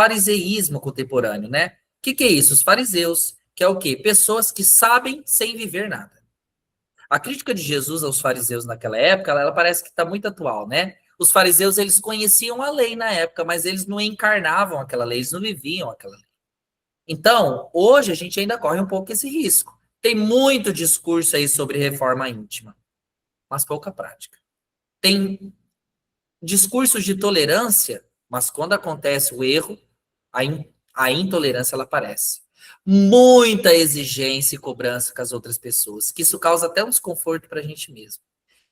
fariseísmo contemporâneo, né? O que é isso? Os fariseus, que é o quê? Pessoas que sabem sem viver nada. A crítica de Jesus aos fariseus naquela época, ela parece que está muito atual, né? Os fariseus, eles conheciam a lei na época, mas eles não encarnavam aquela lei, eles não viviam aquela lei. Então, hoje a gente ainda corre um pouco esse risco. Tem muito discurso aí sobre reforma íntima, mas pouca prática. Tem discursos de tolerância, mas quando acontece o erro, a intolerância ela aparece. Muita exigência e cobrança com as outras pessoas, que isso causa até um desconforto para a gente mesmo.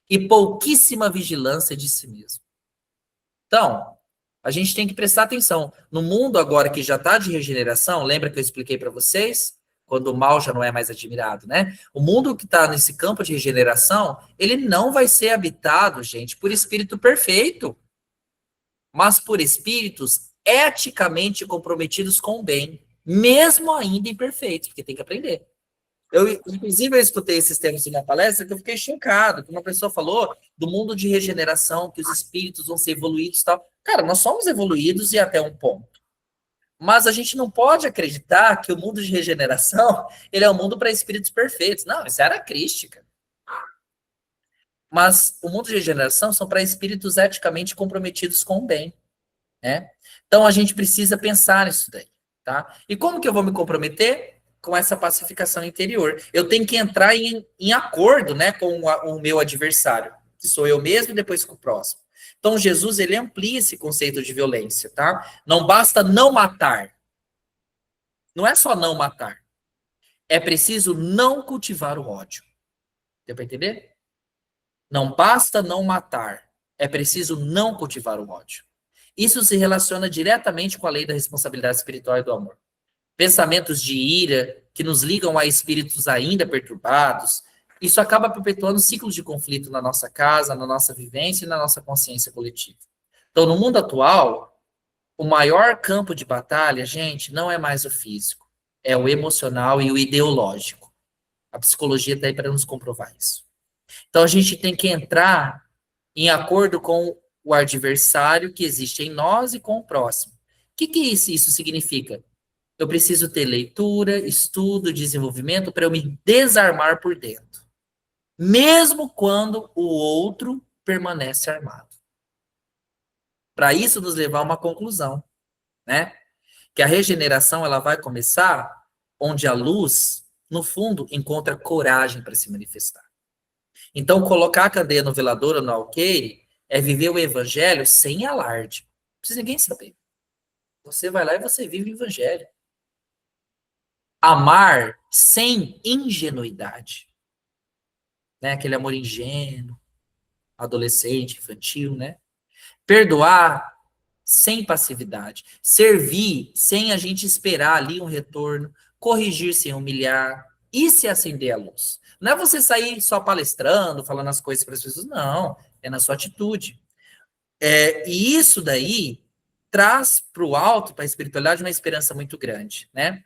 E pouquíssima vigilância de si mesmo. Então, a gente tem que prestar atenção. No mundo agora que já está de regeneração, lembra que eu expliquei para vocês? Quando o mal já não é mais admirado, né? O mundo que está nesse campo de regeneração, ele não vai ser habitado, gente, por espírito perfeito, mas por espíritos eticamente comprometidos com o bem, mesmo ainda imperfeitos, porque tem que aprender. Inclusive, eu escutei esses termos em uma palestra que eu fiquei chocado, que uma pessoa falou do mundo de regeneração, que os espíritos vão ser evoluídos e tal. Cara, nós somos evoluídos e até um ponto. Mas a gente não pode acreditar que o mundo de regeneração ele é um mundo para espíritos perfeitos. Não, isso era crística. Mas o mundo de regeneração são para espíritos eticamente comprometidos com o bem, né? Então a gente precisa pensar nisso daí, tá? E como que eu vou me comprometer? Com essa pacificação interior. Eu tenho que entrar em acordo, né, com o meu adversário, que sou eu mesmo e depois com o próximo. Então Jesus, ele amplia esse conceito de violência, tá? Não basta não matar. Não é só não matar. É preciso não cultivar o ódio. Deu para entender? Não basta não matar. É preciso não cultivar o ódio. Isso se relaciona diretamente com a lei da responsabilidade espiritual e do amor. Pensamentos de ira que nos ligam a espíritos ainda perturbados, isso acaba perpetuando ciclos de conflito na nossa casa, na nossa vivência e na nossa consciência coletiva. Então, no mundo atual, o maior campo de batalha, gente, não é mais o físico, é o emocional e o ideológico. A psicologia está aí para nos comprovar isso. Então, a gente tem que entrar em acordo com o adversário que existe em nós e com o próximo. O que isso significa? Eu preciso ter leitura, estudo, desenvolvimento para eu me desarmar por dentro. Mesmo quando o outro permanece armado. Para isso nos levar a uma conclusão, né? Que a regeneração ela vai começar onde a luz, no fundo, encontra coragem para se manifestar. Então, colocar a candeia no velador ou no alqueire é viver o evangelho sem alarde. Não precisa ninguém saber. Você vai lá e você vive o evangelho. Amar sem ingenuidade, né? Aquele amor ingênuo, adolescente, infantil, né? Perdoar sem passividade, servir sem a gente esperar ali um retorno, corrigir sem humilhar e se acender a luz. Não é você sair só palestrando, falando as coisas para as pessoas, não, é na sua atitude. E isso daí traz para o alto, para a espiritualidade, uma esperança muito grande, né?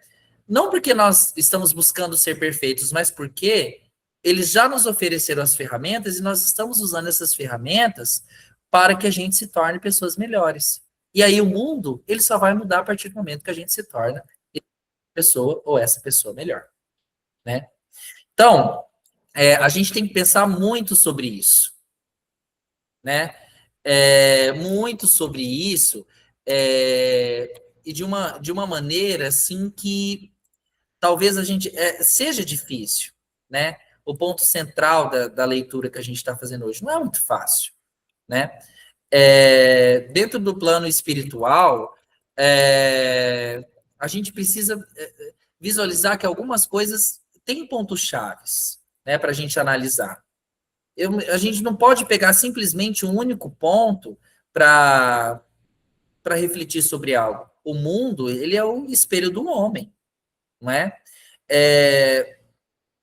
Não porque nós estamos buscando ser perfeitos, mas porque eles já nos ofereceram as ferramentas e nós estamos usando essas ferramentas para que a gente se torne pessoas melhores. E aí o mundo, ele só vai mudar a partir do momento que a gente se torna pessoa ou essa pessoa melhor, né? Então, a gente tem que pensar muito sobre isso, né? Muito sobre isso, e de uma maneira assim que talvez a gente seja difícil, né? O ponto central da leitura que a gente está fazendo hoje não é muito fácil, né? Dentro do plano espiritual, a gente precisa visualizar que algumas coisas têm pontos chaves, né, para a gente analisar. A gente não pode pegar simplesmente um único ponto para refletir sobre algo. O mundo, ele é o espelho do homem, não é?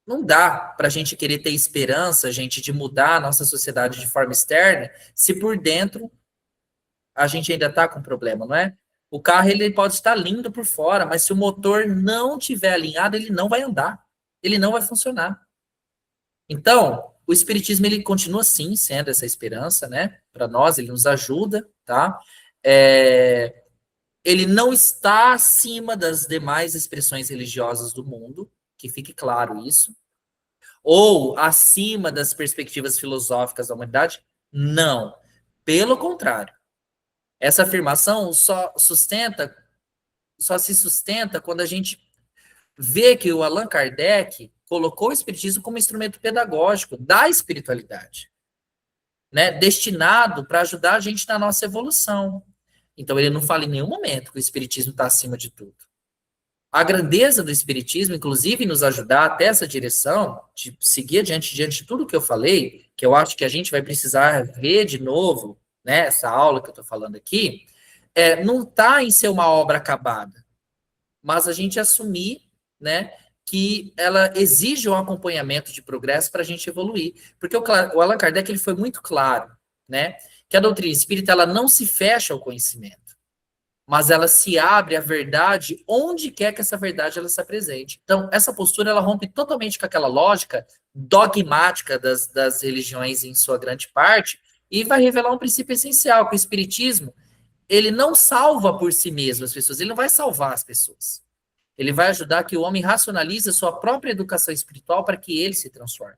Não dá para a gente querer ter esperança, gente, de mudar a nossa sociedade de forma externa, se por dentro a gente ainda está com problema, não é? O carro ele pode estar lindo por fora, mas se o motor não tiver alinhado, ele não vai andar, ele não vai funcionar. Então, o espiritismo ele continua sim sendo essa esperança, né? Para nós, ele nos ajuda, tá? ele não está acima das demais expressões religiosas do mundo, que fique claro isso, ou acima das perspectivas filosóficas da humanidade. Não. Pelo contrário. Essa afirmação só se sustenta quando a gente vê que o Allan Kardec colocou o espiritismo como instrumento pedagógico da espiritualidade, né, destinado para ajudar a gente na nossa evolução. Então ele não fala em nenhum momento que o espiritismo está acima de tudo. A grandeza do espiritismo, inclusive, nos ajudar até essa direção, de seguir diante de tudo que eu falei, que eu acho que a gente vai precisar ver de novo, né, essa aula que eu estou falando aqui, não está em ser uma obra acabada, mas a gente assumir, né, que ela exige um acompanhamento de progresso para a gente evoluir. Porque o Allan Kardec ele foi muito claro, né, que a doutrina espírita ela não se fecha ao conhecimento, mas ela se abre à verdade onde quer que essa verdade ela se apresente. Então, essa postura ela rompe totalmente com aquela lógica dogmática das religiões em sua grande parte e vai revelar um princípio essencial, que o espiritismo ele não salva por si mesmo as pessoas, ele não vai salvar as pessoas. Ele vai ajudar que o homem racionalize a sua própria educação espiritual para que ele se transforme.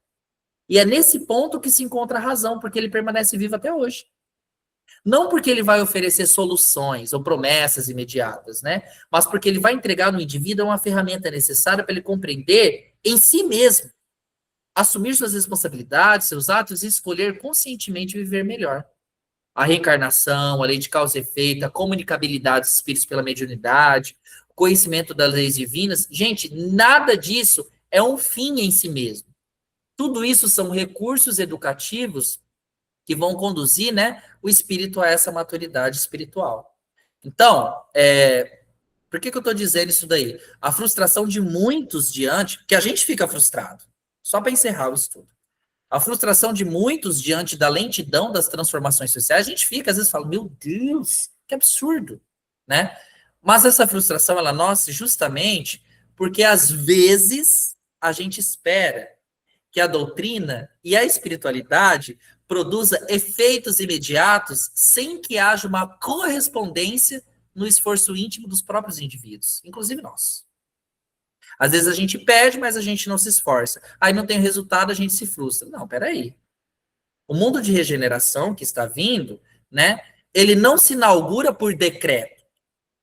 E é nesse ponto que se encontra a razão, porque ele permanece vivo até hoje. Não porque ele vai oferecer soluções ou promessas imediatas, né? Mas porque ele vai entregar no indivíduo uma ferramenta necessária para ele compreender em si mesmo, assumir suas responsabilidades, seus atos e escolher conscientemente viver melhor. A reencarnação, a lei de causa e efeito, a comunicabilidade dos espíritos pela mediunidade, o conhecimento das leis divinas. Gente, nada disso é um fim em si mesmo. Tudo isso são recursos educativos que vão conduzir, né, o espírito a essa maturidade espiritual. Então, por que eu estou dizendo isso daí? A frustração de muitos diante, porque a gente fica frustrado, só para encerrar o estudo. A frustração de muitos diante da lentidão das transformações sociais, a gente fica, às vezes, fala, meu Deus, que absurdo, né? Mas essa frustração, ela nasce justamente porque, às vezes, a gente espera que a doutrina e a espiritualidade produza efeitos imediatos sem que haja uma correspondência no esforço íntimo dos próprios indivíduos, inclusive nós. Às vezes a gente pede, mas a gente não se esforça. Aí não tem resultado, a gente se frustra. Não, peraí. O mundo de regeneração que está vindo, né, ele não se inaugura por decreto,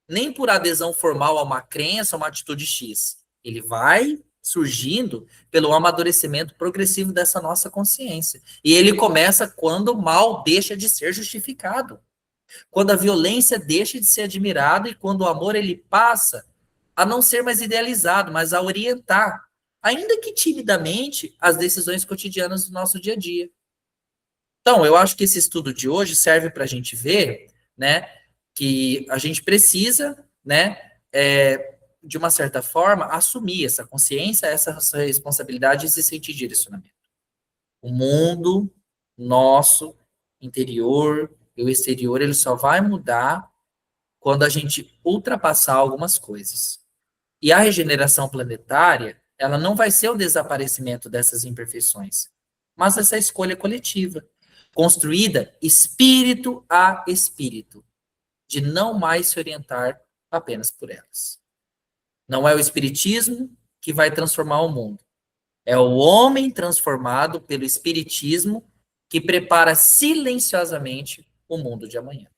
nem por adesão formal a uma crença, a uma atitude X. Ele vai surgindo pelo amadurecimento progressivo dessa nossa consciência. E ele começa quando o mal deixa de ser justificado, quando a violência deixa de ser admirada e quando o amor ele passa a não ser mais idealizado, mas a orientar, ainda que timidamente, as decisões cotidianas do nosso dia a dia. Então, eu acho que esse estudo de hoje serve para a gente ver, né, que a gente precisa, né, de uma certa forma, assumir essa consciência, essa responsabilidade e esse sentir direcionamento. O mundo nosso interior e o exterior, ele só vai mudar quando a gente ultrapassar algumas coisas. E a regeneração planetária, ela não vai ser o desaparecimento dessas imperfeições, mas essa escolha coletiva, construída espírito a espírito, de não mais se orientar apenas por elas. Não é o espiritismo que vai transformar o mundo. É o homem transformado pelo espiritismo que prepara silenciosamente o mundo de amanhã.